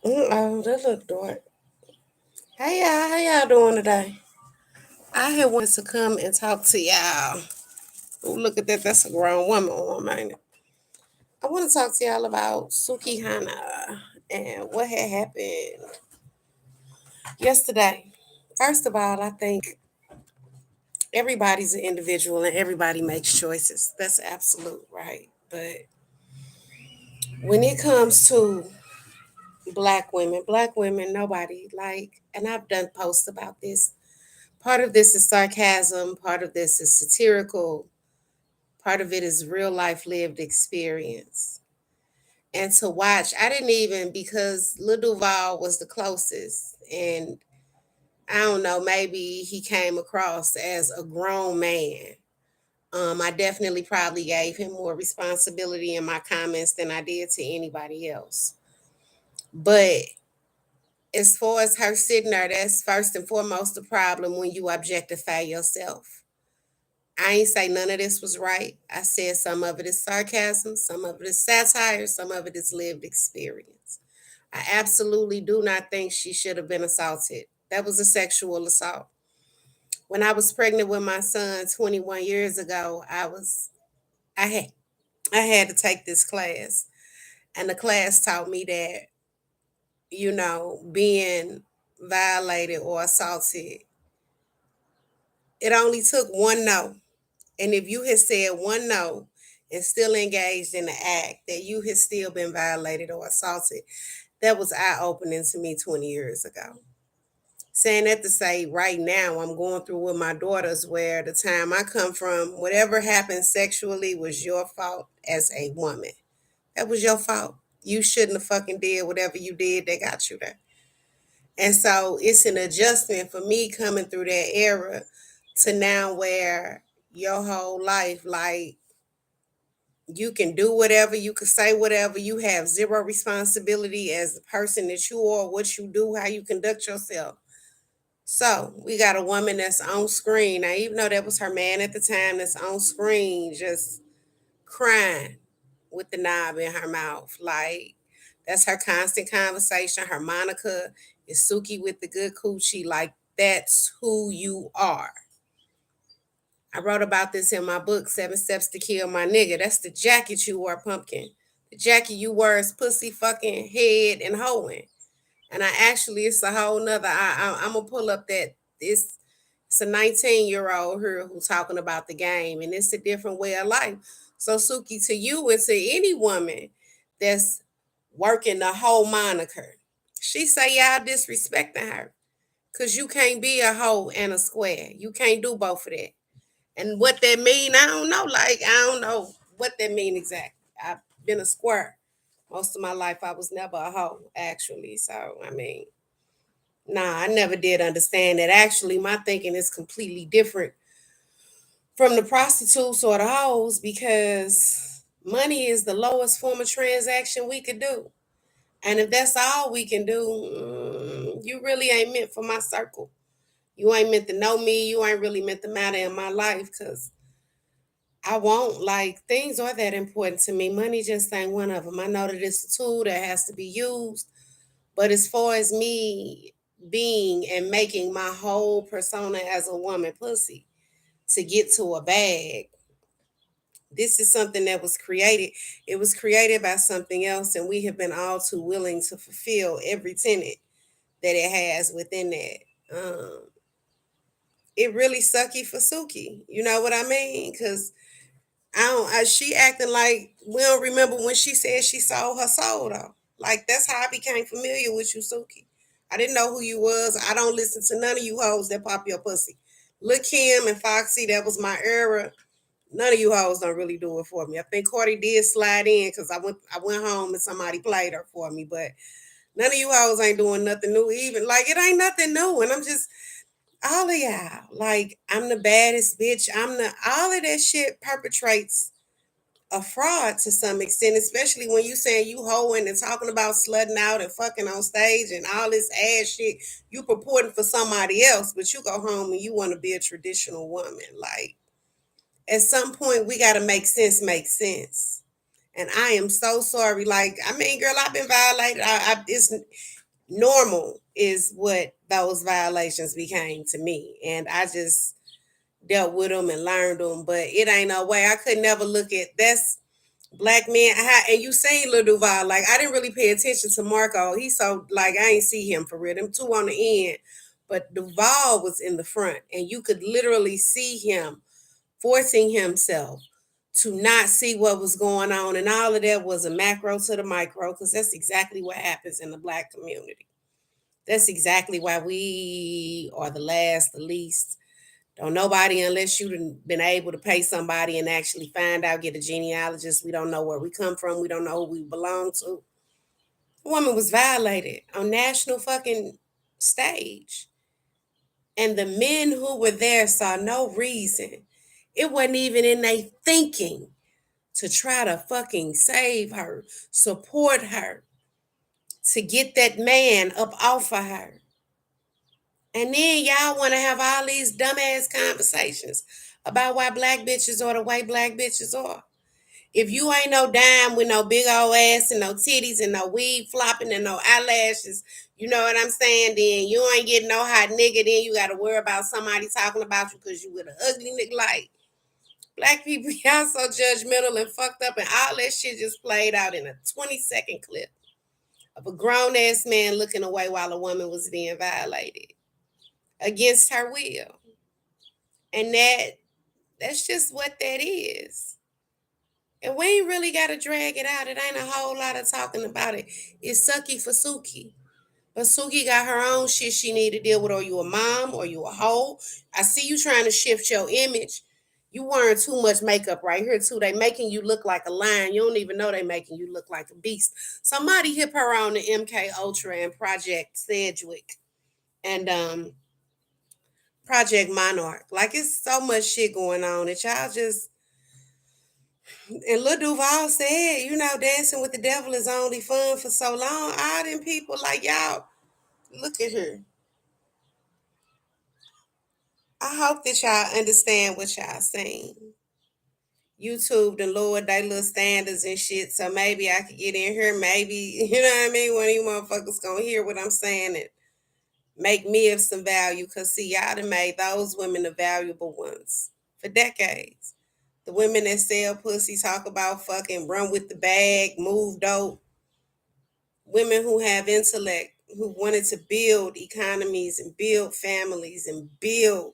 Oh, that look dark. Hey y'all, how y'all doing today? I had wanted to come and talk to y'all. Oh, look at that. That's a grown woman on, ain't it? I want to talk to y'all about Suki Hana and what had happened yesterday. First of all, I think everybody's an individual and everybody makes choices. That's absolute, right? But when it comes to black women, nobody like, and I've done posts about this. Part of this is sarcasm, part of this is satirical, part of it is real life lived experience. And to watch, I didn't even, because Lil Duval was the closest. And I don't know, maybe he came across as a grown man. I definitely probably gave him more responsibility in my comments than I did to anybody else. But as far as her sitting there, that's first and foremost the problem when you objectify yourself. I ain't say none of this was right. I said some of it is sarcasm, some of it is satire, some of it is lived experience. I absolutely do not think she should have been assaulted. That was a sexual assault. When I was pregnant with my son 21 years ago, I had I had to take this class. And the class taught me that, being violated or assaulted, it only took one no. And if you had said one no and still engaged in the act, that you had still been violated or assaulted, that was eye opening to me 20 years ago. Saying that to say, right now, I'm going through with my daughters where the time I come from, whatever happened sexually was your fault as a woman. That was your fault. You shouldn't have fucking did whatever you did that got you there. And so it's an adjustment for me coming through that era to now where your whole life, like, you can do whatever, you can say whatever, you have zero responsibility as the person that you are, what you do, how you conduct yourself. So we got a woman that's on screen. Now, even though that was her man at the time, that's on screen just crying with the knob in her mouth. Like, that's her constant conversation. Her moniker is Suki with the good coochie. Like, that's who you are. I wrote about this in my book, Seven Steps to Kill My Nigga. That's the jacket you wore, Pumpkin. The jacket you wear is pussy fucking head and hoeing. And it's a whole nother. I'm gonna pull up that it's a 19-year-old here who's talking about the game, and it's a different way of life. So Suki, to you and to any woman that's working the whole moniker, she say y'all disrespecting her, cause you can't be a hoe and a square. You can't do both of that. And what that mean, I don't know. Like, I don't know what that mean exactly. I've been a square most of my life. I was never a hoe, actually. So, I mean, nah, I never did understand that. Actually, my thinking is completely different from the prostitutes or the hoes because money is the lowest form of transaction we could do. And if that's all we can do, you really ain't meant for my circle. You ain't meant to know me. You ain't really meant to matter in my life because I won't, like, things are that important to me. Money just ain't one of them. I know that it's a tool that has to be used, but as far as me being and making my whole persona as a woman pussy to get to a bag, this is something that was created. It was created by something else, and we have been all too willing to fulfill every tenet that it has within that. It really sucky for Suki. You know what I mean? Because I don't. She acting like we don't remember when she said she sold her soul though. Like, that's how I became familiar with you, Suki. I didn't know who you was. I don't listen to none of you hoes that pop your pussy. Look, Kim and Foxy, that was my era. None of you hoes don't really do it for me. I think Cardi did slide in because I went home and somebody played her for me, but none of you hoes ain't doing nothing new. Even like, it ain't nothing new, and I'm just, all of y'all. Like, I'm the baddest bitch. All of that shit perpetrates a fraud to some extent, especially when you saying you hoeing and talking about slutting out and fucking on stage and all this ass shit. You purporting for somebody else, but you go home and you want to be a traditional woman. Like, at some point, we got to make sense. And I am so sorry. Like, I mean, girl, I've been violated. It's Normal is what those violations became to me. And I just dealt with them and learned them. But it ain't no way. I could never look at that's black men. And you seen Lil Duval. Like, I didn't really pay attention to Marco. He's so, like, I ain't see him for real. Them two on the end. But Duval was in the front. And you could literally see him forcing himself to not see what was going on. And all of that was a macro to the micro, because that's exactly what happens in the black community. That's exactly why we are the last, the least. Don't nobody, unless you've been able to pay somebody and actually find out, get a genealogist. We don't know where we come from. We don't know who we belong to. A woman was violated on national fucking stage. And the men who were there saw no reason. It wasn't even in their thinking to try to fucking save her, support her, to get that man up off of her. And then y'all want to have all these dumbass conversations about why black bitches are the way black bitches are. If you ain't no dime with no big old ass and no titties and no weave flopping and no eyelashes, you know what I'm saying? Then you ain't getting no hot nigga. Then you got to worry about somebody talking about you because you with an ugly nigga. Like, black people, y'all so judgmental and fucked up, and all that shit just played out in a 20-second clip of a grown ass man looking away while a woman was being violated against her will. And that's just what that is. And we ain't really got to drag it out. It ain't a whole lot of talking about it. It's Sucky4SUKI. But Suki got her own shit she need to deal with. Or you a mom, or you a hoe. I see you trying to shift your image. You wearing too much makeup right here too. They making you look like a lion. You don't even know they making you look like a beast. Somebody hip her on the MK Ultra and Project Sedgwick and Project Monarch. Like, it's so much shit going on that y'all just. And Lil Duval said, dancing with the devil is only fun for so long. All them people like y'all. Look at her. I hope that y'all understand what y'all saying. YouTube and lowered they little standards and shit, so maybe I could get in here. Maybe, you know what I mean? One of you motherfuckers gonna hear what I'm saying and make me of some value. Cause see, y'all done made those women the valuable ones for decades. The women that sell pussy, talk about fucking, run with the bag, move dope. Women who have intellect, who wanted to build economies and build families and build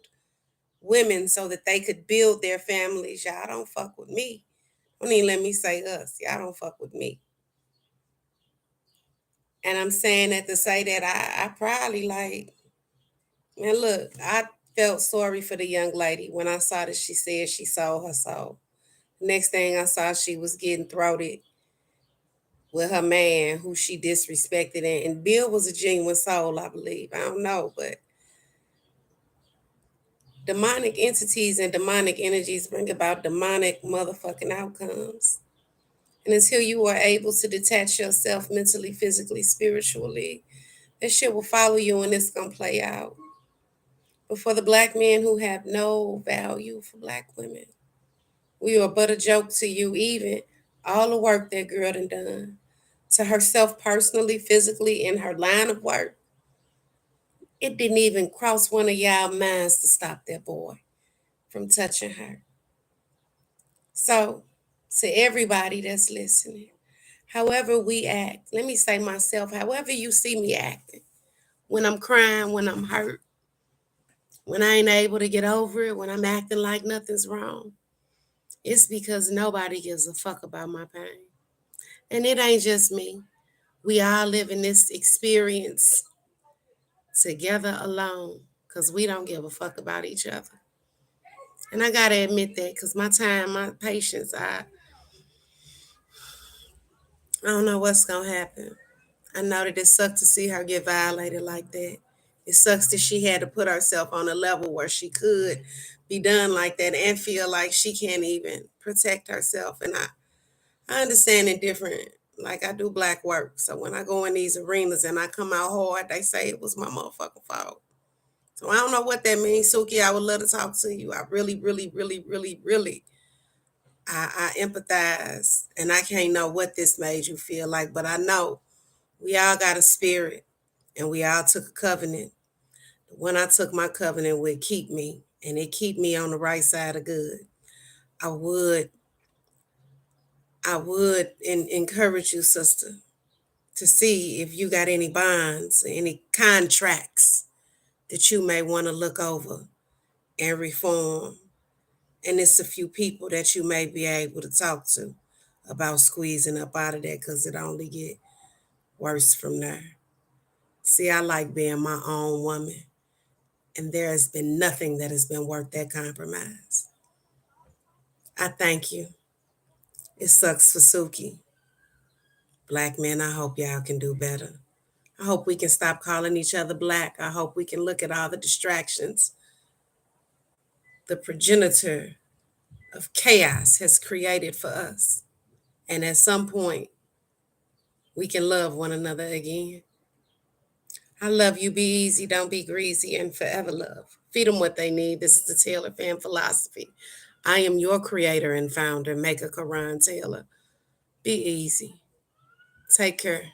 women so that they could build their families. Y'all don't fuck with me. Don't even let me say us. Y'all don't fuck with me. And I'm saying that to say that I probably like, man, look, I felt sorry for the young lady when I saw that she said she sold her soul. Next thing I saw, she was getting throated with her man who she disrespected. And Bill was a genuine soul, I believe. I don't know, but demonic entities and demonic energies bring about demonic motherfucking outcomes. And until you are able to detach yourself mentally, physically, spiritually, that shit will follow you and it's going to play out. But for the black men who have no value for black women, we are but a joke to you, even all the work that girl done to herself personally, physically, in her line of work. It didn't even cross one of y'all minds to stop that boy from touching her. So, to everybody that's listening, however we act, let me say myself, however you see me acting, when I'm crying, when I'm hurt, when I ain't able to get over it, when I'm acting like nothing's wrong, it's because nobody gives a fuck about my pain. And it ain't just me. We all live in this experience together alone because we don't give a fuck about each other. And I gotta admit that because my time, my patience, I don't know what's gonna happen. I know that it sucked to see her get violated like that. It sucks that she had to put herself on a level where she could be done like that and feel like she can't even protect herself. And I understand it different. Like, I do black work. So when I go in these arenas and I come out hard, they say it was my motherfucking fault. So I don't know what that means, Suki. I would love to talk to you. I really, really, really, really, really, I empathize. And I can't know what this made you feel like, but I know we all got a spirit. and we all took a covenant. When I took my covenant would keep me, and it keep me on the right side of good. I would encourage you, sister, to see if you got any bonds, any contracts that you may want to look over and reform. And it's a few people that you may be able to talk to about squeezing up out of that, because it only get worse from there. See, I like being my own woman, and there has been nothing that has been worth that compromise. I thank you. It sucks for Suki. Black men, I hope y'all can do better. I hope we can stop calling each other black. I hope we can look at all the distractions the progenitor of chaos has created for us. And at some point, we can love one another again. I love you. Be easy, don't be greasy, and forever love. Feed them what they need. This is the Taylor Fan Philosophy. I am your creator and founder, Maker Karan Taylor. Be easy. Take care.